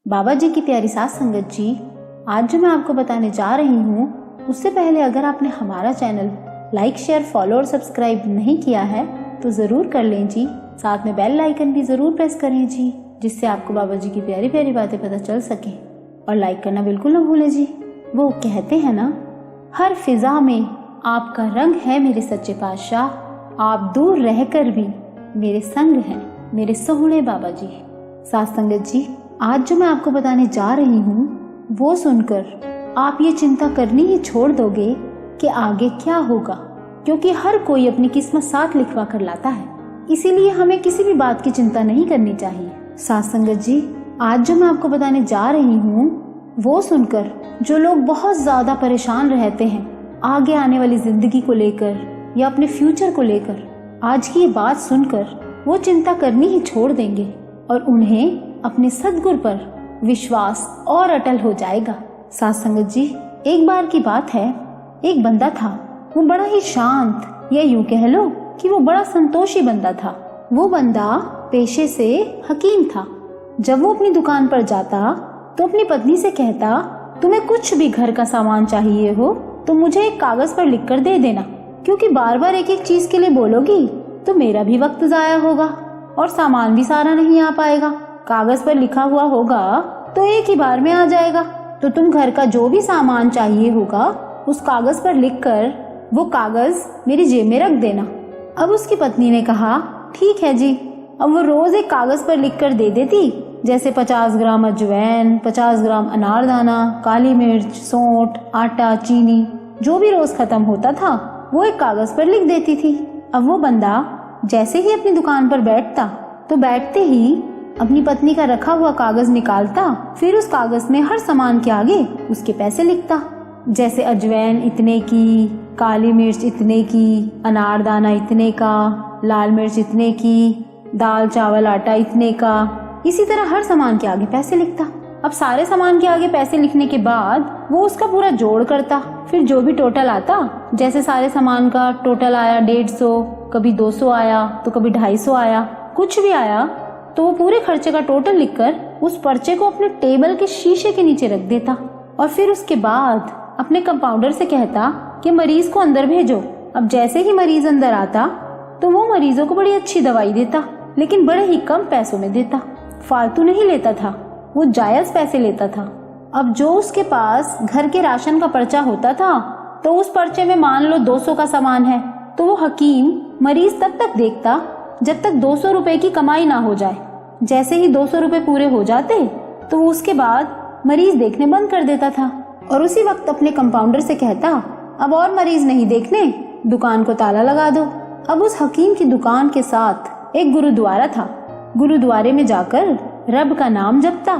बाबा जी की प्यारी साथ संगत जी, आज जो मैं आपको बताने जा रही हूँ, उससे पहले अगर आपने हमारा चैनल लाइक, शेयर, फॉलो और सब्सक्राइब नहीं किया है तो ज़रूर कर लें जी। साथ में बेल आइकन भी ज़रूर प्रेस करें जी, जिससे आपको बाबा जी की प्यारी प्यारी बातें पता चल सके। और लाइक करना बिल्कुल न भूलें जी। वो कहते हैं ना, हर फिजा में आपका रंग है मेरे सच्चे पातशाह, आप दूर रहकर भी मेरे संग हैं मेरे सोहणे बाबा जी। साथ संगत जी, आज जो मैं आपको बताने जा रही हूँ वो सुनकर आप ये चिंता करनी ही छोड़ दोगे कि आगे क्या होगा, क्योंकि हर कोई अपनी किस्मत साथ लिखवा कर लाता है। इसीलिए हमें किसी भी बात की चिंता नहीं करनी चाहिए। साथ संगत जी, आज जो मैं आपको बताने जा रही हूँ वो सुनकर जो लोग बहुत ज्यादा परेशान रहते हैं आगे आने वाली जिंदगी को लेकर या अपने फ्यूचर को लेकर, आज की ये बात सुनकर वो चिंता करनी ही छोड़ देंगे और उन्हें अपने सद्गुरु पर विश्वास और अटल हो जाएगा। साथ संगत जी, एक बार की बात है, एक बंदा था। वो बड़ा ही शांत, या यूं कह लो कि वो बड़ा संतोषी बंदा था। वो बंदा पेशे से हकीम था। जब वो अपनी दुकान पर जाता तो अपनी पत्नी से कहता, तुम्हें कुछ भी घर का सामान चाहिए हो तो मुझे एक कागज पर लिख कर दे देना, क्योंकि बार बार एक एक चीज के लिए बोलोगी तो मेरा भी वक्त जाया होगा और सामान भी सारा नहीं आ पाएगा। कागज पर लिखा हुआ होगा तो एक ही बार में आ जाएगा। तो तुम घर का जो भी सामान चाहिए होगा उस कागज पर लिखकर वो कागज मेरी जेब में रख देना। अब उसकी पत्नी ने कहा, ठीक है जी। अब वो रोज एक कागज पर लिख कर दे देती, जैसे 50 ग्राम अजवैन, 50 ग्राम अनारदाना, काली मिर्च, सौंठ, आटा, चीनी, जो भी रोज खत्म होता था वो एक कागज पर लिख देती थी। अब वो बंदा जैसे ही अपनी दुकान पर बैठता तो बैठते ही अपनी पत्नी का रखा हुआ कागज निकालता, फिर उस कागज में हर सामान के आगे उसके पैसे लिखता, जैसे अजवैन इतने की, काली मिर्च इतने की, अनारदाना इतने का, लाल मिर्च इतने की, दाल चावल आटा इतने का। इसी तरह हर सामान के आगे पैसे लिखता। अब सारे सामान के आगे पैसे लिखने के बाद वो उसका पूरा जोड़ करता, फिर जो भी टोटल आता, जैसे सारे सामान का टोटल आया 150, कभी 200 आया तो कभी 250 आया, कुछ भी आया तो वो पूरे खर्चे का टोटल लिखकर उस पर्चे को अपने टेबल के शीशे के नीचे रख देता और फिर उसके बाद अपने कंपाउंडर से कहता कि मरीज को अंदर भेजो। अब जैसे ही मरीज अंदर आता तो वो मरीजों को बड़ी अच्छी दवाई देता, लेकिन बड़े ही कम पैसों में देता। फालतू नहीं लेता था, वो जायज पैसे लेता था। अब जो उसके पास घर के राशन का पर्चा होता था तो उस पर्चे में मान लो 200 का सामान है तो वो हकीम मरीज तब तक देखता जब तक 200 रुपए की कमाई ना हो जाए। जैसे ही 200 रुपए पूरे हो जाते तो उसके बाद मरीज देखने बंद कर देता था और उसी वक्त अपने कंपाउंडर से कहता, अब और मरीज नहीं देखने, दुकान को ताला लगा दो। अब उस हकीम की दुकान के साथ एक गुरुद्वारा था। गुरुद्वारे में जाकर रब का नाम जपता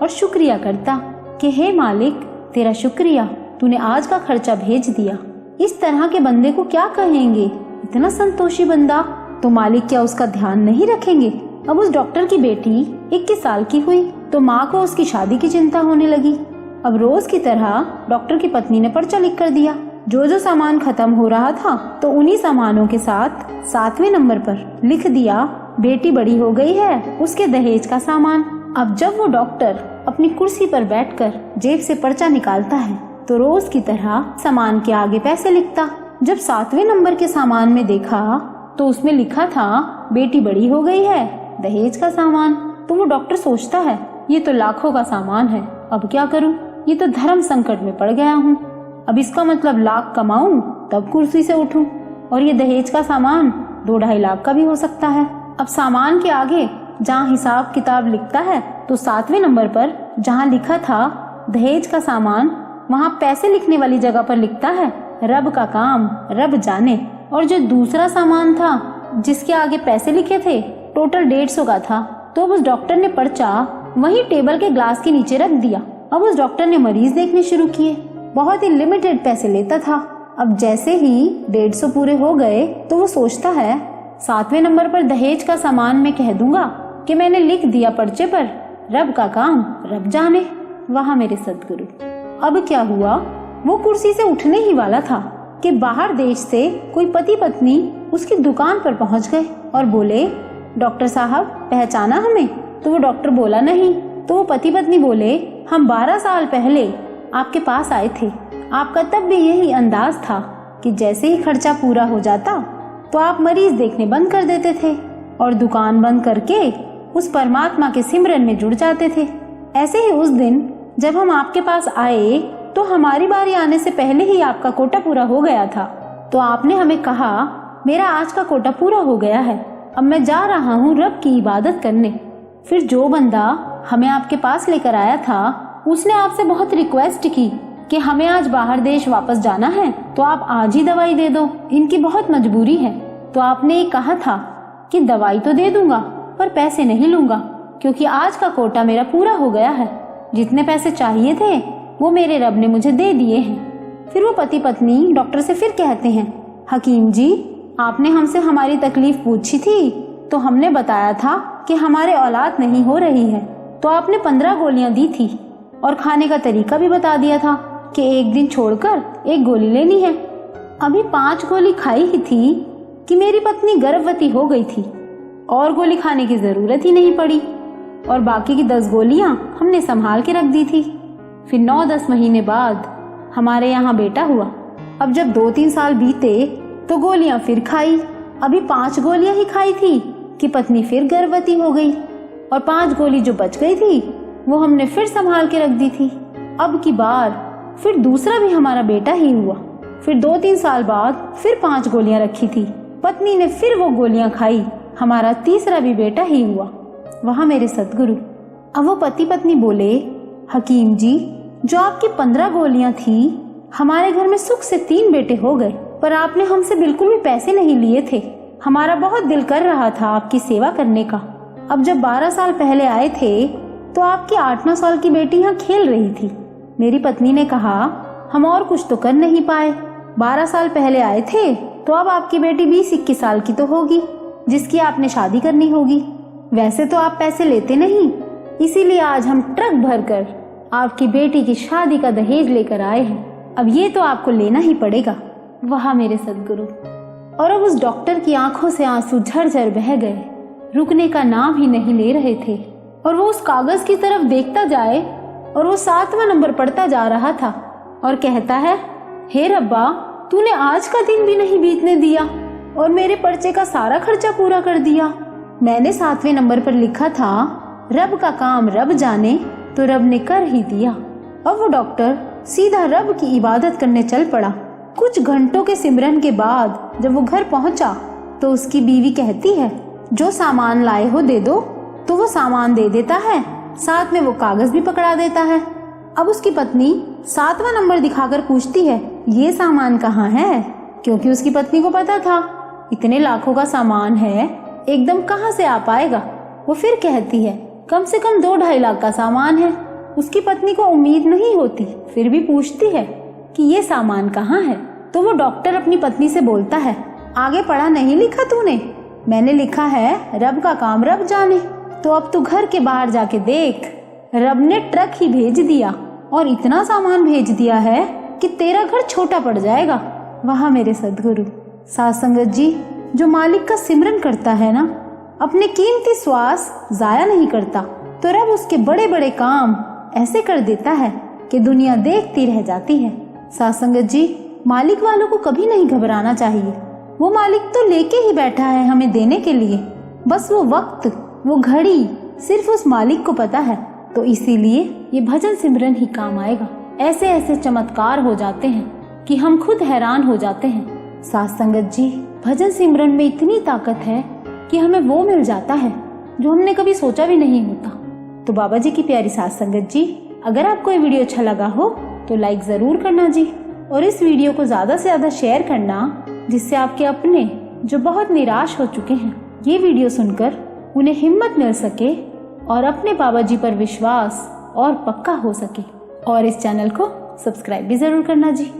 और शुक्रिया करता कि हे मालिक, तेरा शुक्रिया, तूने आज का खर्चा भेज दिया। इस तरह के बंदे को क्या कहेंगे? इतना संतोषी बंदा, तो मालिक क्या उसका ध्यान नहीं रखेंगे? अब उस डॉक्टर की बेटी 21 साल की हुई तो माँ को उसकी शादी की चिंता होने लगी। अब रोज की तरह डॉक्टर की पत्नी ने पर्चा लिख कर दिया। जो जो सामान खत्म हो रहा था तो उन्हीं सामानों के साथ 7वें नंबर पर लिख दिया, बेटी बड़ी हो गई है, उसके दहेज का सामान। अब जब वो डॉक्टर अपनी कुर्सी पर बैठकर जेब से पर्चा निकालता है तो रोज की तरह सामान के आगे पैसे लिखता। जब 7वें नंबर के सामान में देखा तो उसमें लिखा था, बेटी बड़ी हो गई है, दहेज का सामान। तो वो डॉक्टर सोचता है, ये तो लाखों का सामान है, अब क्या करूं? ये तो धर्म संकट में पड़ गया हूँ। अब इसका मतलब लाख कमाऊं तब कुर्सी से उठूं, और ये दहेज का सामान 2-2.5 लाख का भी हो सकता है। अब सामान के आगे जहाँ हिसाब किताब लिखता है तो 7वें नंबर पर जहाँ लिखा था दहेज का सामान, वहाँ पैसे लिखने वाली जगह पर लिखता है, रब का काम रब जाने। और जो दूसरा सामान था जिसके आगे पैसे लिखे थे टोटल 150 का था, तो उस डॉक्टर ने पर्चा वही टेबल के ग्लास के नीचे रख दिया। अब उस डॉक्टर ने मरीज देखने शुरू किए। बहुत ही लिमिटेड पैसे लेता था। अब जैसे ही 150 पूरे हो गए तो वो सोचता है, 7वें नंबर पर दहेज का सामान मैं कह दूंगा कि मैंने लिख दिया पर्चे पर, रब का काम रब जाने। वहाँ मेरे सदगुरु। अब क्या हुआ, वो कुर्सी से उठने ही वाला था कि बाहर देश से कोई पति पत्नी उसकी दुकान पर पहुंच गए और बोले, डॉक्टर साहब पहचाना हमें? तो वो डॉक्टर बोला, नहीं। तो वो पति पत्नी बोले, हम 12 साल पहले आपके पास आए थे। आपका तब भी यही अंदाज था कि जैसे ही खर्चा पूरा हो जाता तो आप मरीज देखने बंद कर देते थे और दुकान बंद करके उस परमात्मा के सिमरन में जुड़ जाते थे। ऐसे ही उस दिन जब हम आपके पास आए तो हमारी बारी आने से पहले ही आपका कोटा पूरा हो गया था। तो आपने हमें कहा, मेरा आज का कोटा पूरा हो गया है, अब मैं जा रहा हूँ रब की इबादत करने। फिर जो बंदा हमें आपके पास लेकर आया था उसने आपसे बहुत रिक्वेस्ट की कि हमें आज बाहर देश वापस जाना है तो आप आज ही दवाई दे दो, इनकी बहुत मजबूरी है। तो आपने ये कहा था कि दवाई तो दे दूंगा पर पैसे नहीं लूंगा, क्योंकि आज का कोटा मेरा पूरा हो गया है। जितने पैसे चाहिए थे वो मेरे रब ने मुझे दे दिए हैं। फिर वो पति पत्नी डॉक्टर से फिर कहते हैं, हकीम जी, आपने हमसे हमारी तकलीफ पूछी थी तो हमने बताया था कि हमारे औलाद नहीं हो रही है, तो आपने 15 गोलियां दी थी और खाने का तरीका भी बता दिया था कि एक दिन छोड़कर एक गोली लेनी है। अभी 5 गोली खाई ही थी कि मेरी पत्नी गर्भवती हो गई थी और गोली खाने की जरूरत ही नहीं पड़ी और बाकी की 10 गोलियां हमने संभाल के रख दी थी। फिर 9-10 महीने बाद हमारे यहाँ बेटा हुआ। अब जब 2-3 साल बीते तो गोलियां फिर खाई। अभी 5 गोलियां ही खाई थी कि पत्नी फिर गर्भवती हो गई और 5 गोली जो बच गई थी वो हमने फिर संभाल के रख दी थी। अब की बार फिर दूसरा भी हमारा बेटा ही हुआ। फिर 2-3 साल बाद फिर 5 गोलियां रखी थी, पत्नी ने फिर वो गोलियां खाई, हमारा तीसरा भी बेटा ही हुआ। वहाँ मेरे सतगुरु। अब वो पति पत्नी बोले, हकीम जी, जो आपकी 15 गोलियां थी हमारे घर में सुख से 3 बेटे हो गए, पर आपने हमसे बिल्कुल भी पैसे नहीं लिए थे। हमारा बहुत दिल कर रहा था आपकी सेवा करने का। अब जब 12 साल पहले आए थे तो आपकी 8-9 साल की बेटी यहाँ खेल रही थी। मेरी पत्नी ने कहा, हम और कुछ तो कर नहीं पाए, 12 साल पहले आए थे तो अब आपकी बेटी 20-21 साल की तो होगी, जिसकी आपने शादी करनी होगी। वैसे तो आप पैसे लेते नहीं, इसीलिए आज हम ट्रक भरकर आपकी बेटी की शादी का दहेज लेकर आए हैं। अब ये तो आपको लेना ही पड़ेगा। वाह मेरे सद्गुरु। और अब उस डॉक्टर की आंखों से आंसू झरझर बह गए, रुकने का नाम ही नहीं ले रहे थे। और वो उस कागज की तरफ देखता जाए और वो 7वां नंबर पढ़ता जा रहा था और कहता है, हे रब्बा, तूने आज का दिन भी नहीं बीतने दिया और मेरे पर्चे का सारा खर्चा पूरा कर दिया। मैंने 7वें नंबर पर लिखा था, रब का काम रब जाने, तो रब ने कर ही दिया। अब वो डॉक्टर सीधा रब की इबादत करने चल पड़ा। कुछ घंटों के सिमरन के बाद जब वो घर पहुंचा तो उसकी बीवी कहती है, जो सामान लाए हो दे दो। तो वो सामान दे देता है, साथ में वो कागज भी पकड़ा देता है। अब उसकी पत्नी 7वां नंबर दिखाकर पूछती है, ये सामान कहाँ है? क्योंकि उसकी पत्नी को पता था इतने लाखों का सामान है, एकदम कहाँ से आ पाएगा। वो फिर कहती है, कम से कम 2-2.5 लाख का सामान है। उसकी पत्नी को उम्मीद नहीं होती, फिर भी पूछती है कि ये सामान कहाँ है। तो वो डॉक्टर अपनी पत्नी से बोलता है, आगे पढ़ा नहीं लिखा तूने? मैंने लिखा है, रब का काम रब जाने। तो अब तू घर के बाहर जाके देख, रब ने ट्रक ही भेज दिया और इतना सामान भेज दिया है कि तेरा घर छोटा पड़ जाएगा। वहाँ मेरे सद्गुरु। साथ संगत जी, जो मालिक का सिमरन करता है ना, अपने कीमती श्वास जाया नहीं करता, तो रब उसके बड़े बड़े काम ऐसे कर देता है कि दुनिया देखती रह जाती है। साथ संगत जी, मालिक वालों को कभी नहीं घबराना चाहिए। वो मालिक तो लेके ही बैठा है हमें देने के लिए, बस वो वक्त, वो घड़ी सिर्फ उस मालिक को पता है। तो इसीलिए ये भजन सिमरन ही काम आएगा। ऐसे ऐसे चमत्कार हो जाते हैं कि हम खुद हैरान हो जाते हैं। साथ संगत जी, भजन सिमरन में इतनी ताकत है कि हमें वो मिल जाता है जो हमने कभी सोचा भी नहीं होता। तो बाबा जी की प्यारी साथ संगत जी, अगर आपको ये वीडियो अच्छा लगा हो तो लाइक जरूर करना जी, और इस वीडियो को ज्यादा से ज्यादा शेयर करना, जिससे आपके अपने जो बहुत निराश हो चुके हैं ये वीडियो सुनकर उन्हें हिम्मत मिल सके और अपने बाबा जी पर विश्वास और पक्का हो सके। और इस चैनल को सब्सक्राइब भी जरूर करना जी।